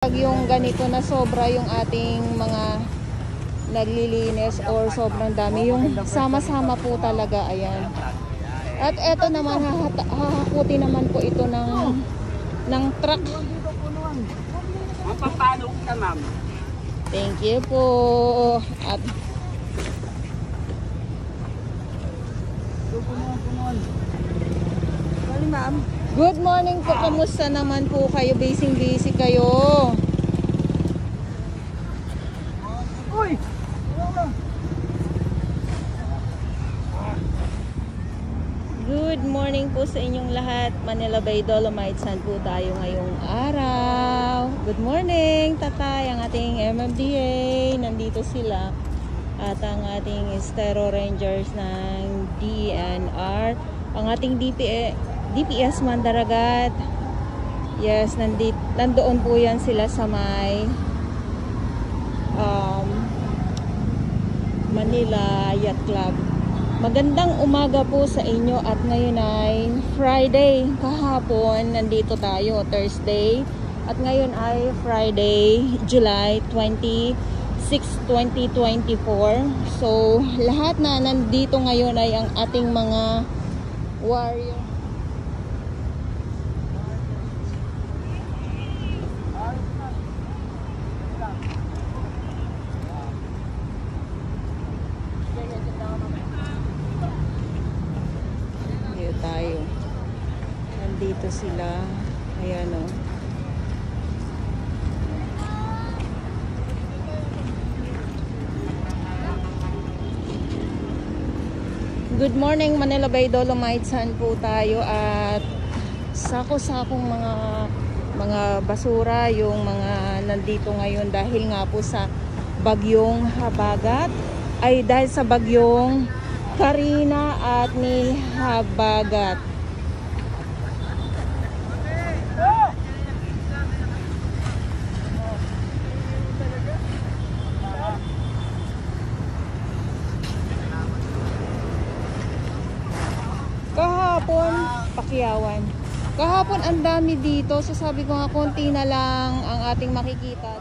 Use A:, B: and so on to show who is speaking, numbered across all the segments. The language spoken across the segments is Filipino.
A: Pag yung ganito na sobra yung ating mga naglilinis or sobrang dami, yung sama-sama po talaga, ayan. At eto naman, hahakuti naman po ito ng truck.
B: Mapapalo ka, ma'am.
A: Thank you po. At good morning po. Kamusta naman po kayo? Busy kayo.
B: Uy!
A: Good morning po sa inyong lahat. Manila Bay Dolomites, saan po tayo ngayong araw? Good morning, tatay. Ang ating MMDA, nandito sila. At ang ating Estero Rangers ng DNR. Ang ating DPS Mandaragat. Yes, nandoon po yan sila sa may Manila Yacht Club. Magandang umaga po sa inyo at ngayon ay Friday. Kahapon nandito tayo, Thursday. At ngayon ay Friday, July 26, 2024. So, lahat na nandito ngayon ay ang ating mga warrior. Tayo. Nandito sila. Ayan o. Good morning, Manila Bay Dolomites. Saan po tayo? At sako-sakong mga basura yung mga nandito ngayon dahil nga po sa bagyong Habagat. Ay dahil sa bagyong Karina at ni Habagat. Kahapon, Pakyawan. Kahapon ang dami dito. So sabi ko nga konti na lang ang ating makikita.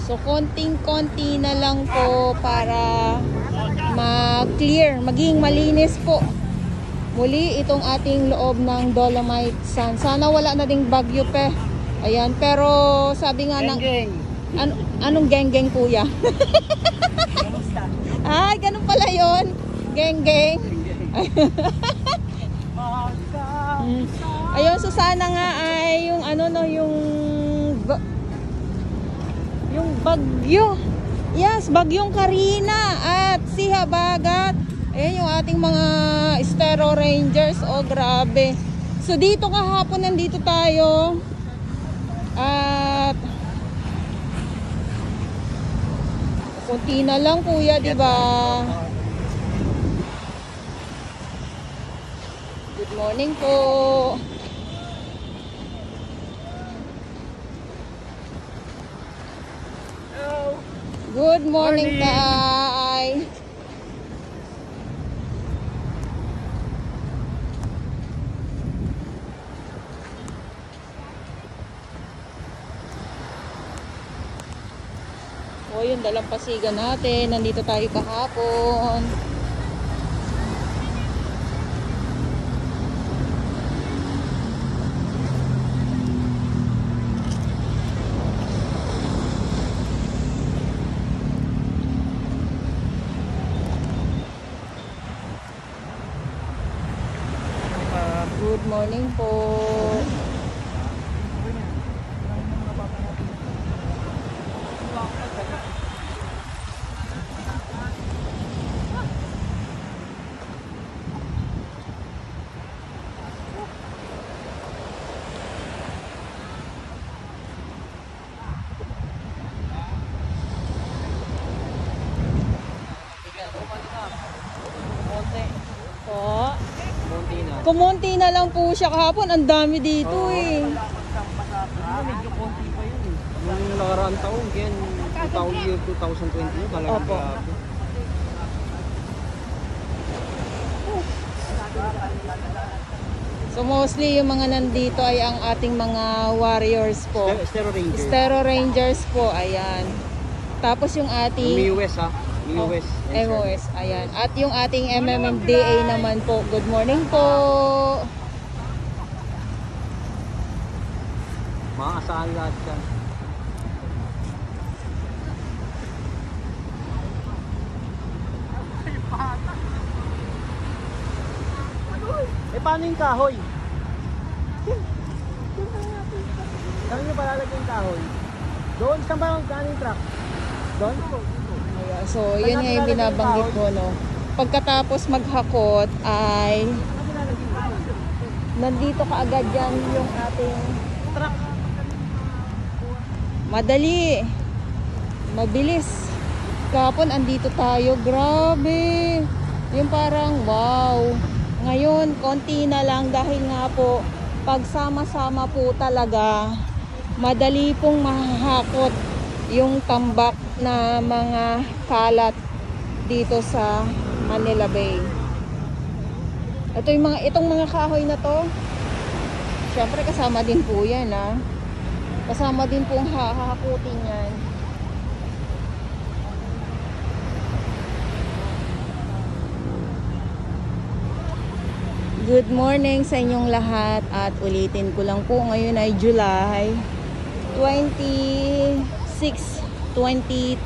A: So konting-konti na lang po para ma-clear, maging malinis po muli itong ating loob ng Dolomite Sand. Sana wala na ding bagyo pe. Ayan, pero sabi nga ng anong geng-geng kuya? Ay, ganun pala yun. Geng-geng. Ayun, so sana nga ay yung yung bagyo. Yes, bagyong Karina at si Habagat. Ayan yung ating mga Estero Rangers. Oh, grabe. So dito kahapon nandito tayo. At kunti na lang kuya, di ba? Good morning po. Good morning, Tay. O, yung dalampasigan natin. Nandito tayo kahapon. Good morning po. Kumunti na lang po siya kahapon. Ang dami dito eh.
B: medyo konti pa yun. Nung nakaraang taon, yan, 2020 talagang
A: Opo.
B: grabe.
A: So mostly yung mga nandito ay ang ating mga warriors po.
B: Stero Ranger.
A: Stero Rangers po, ayan. Tapos yung
B: Yung
A: ating
B: MIUS ha. MIUS.
A: MOS, ayan. At yung ating MMMDA naman po. Good morning po.
B: Mga asahan lahat yan. Paano yung kahoy? Saan nyo palalagay yung kahoy? Doon, saan ba ang kaning truck? Doon?
A: Ayan. So, yan nga yung binabanggit ko, no. Pagkatapos maghakot ay nandito kaagad yan yung ating
B: Truck.
A: madali. Mabilis. Kahapon andito tayo. Grabe. Yung parang wow. Ngayon, konti na lang dahil nga po, pagsama-sama po talaga, madali pong mahahakot yung tambak na mga kalat dito sa Manila Bay. Itong mga kahoy na to, syempre kasama din po yan, ha. Kasama din pong hahakutin yan. Good morning sa inyong lahat at ulitin ko lang po, ngayon ay July 26, 2024.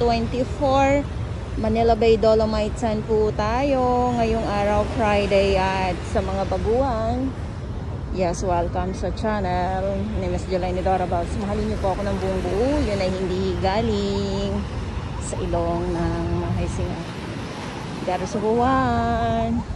A: Manila Bay Dolomite Sand po tayo ngayong araw, Friday, at sa mga baguhan, yes, welcome sa channel ni Miss July ni Dora Vlogs. Mahalin niyo po ako ng buong buo, yun ay hindi galing sa ilong ng Mahaysinga. Dari sa buwan.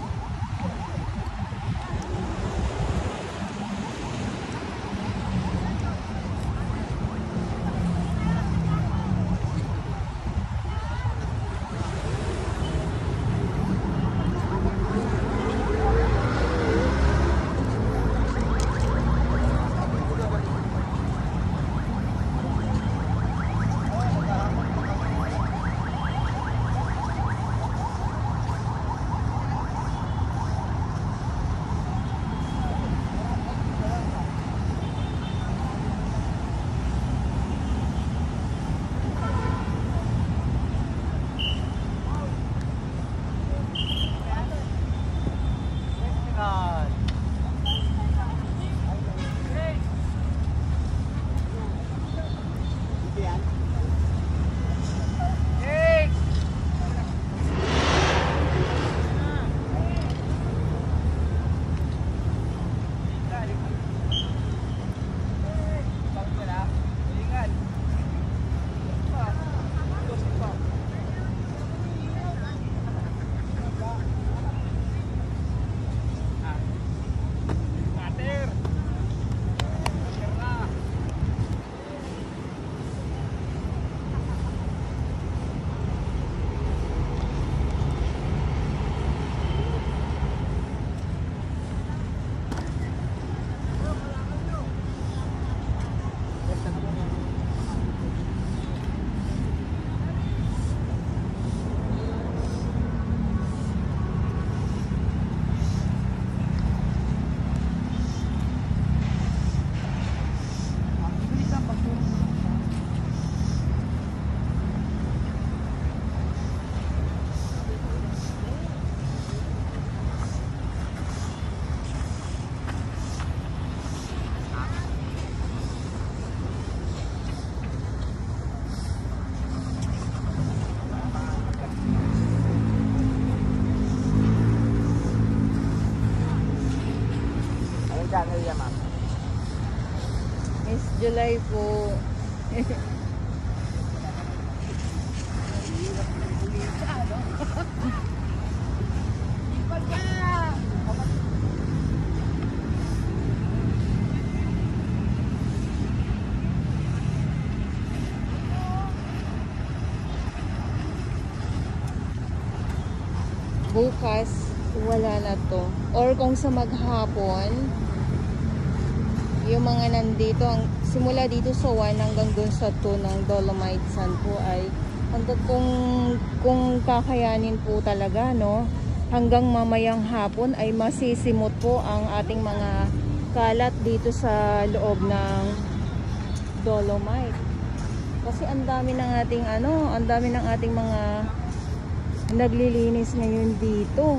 A: Miss July po. Bukas wala na to, or kung sa maghapon yung mga nandito, simula dito sa 1 hanggang dun sa 2 ng Dolomite Sand po ay hanggang kung kakayanin po talaga, no, hanggang mamayang hapon ay masisimot po ang ating mga kalat dito sa loob ng Dolomite. Kasi ang dami ng ating ang dami ng ating mga naglilinis ngayon dito.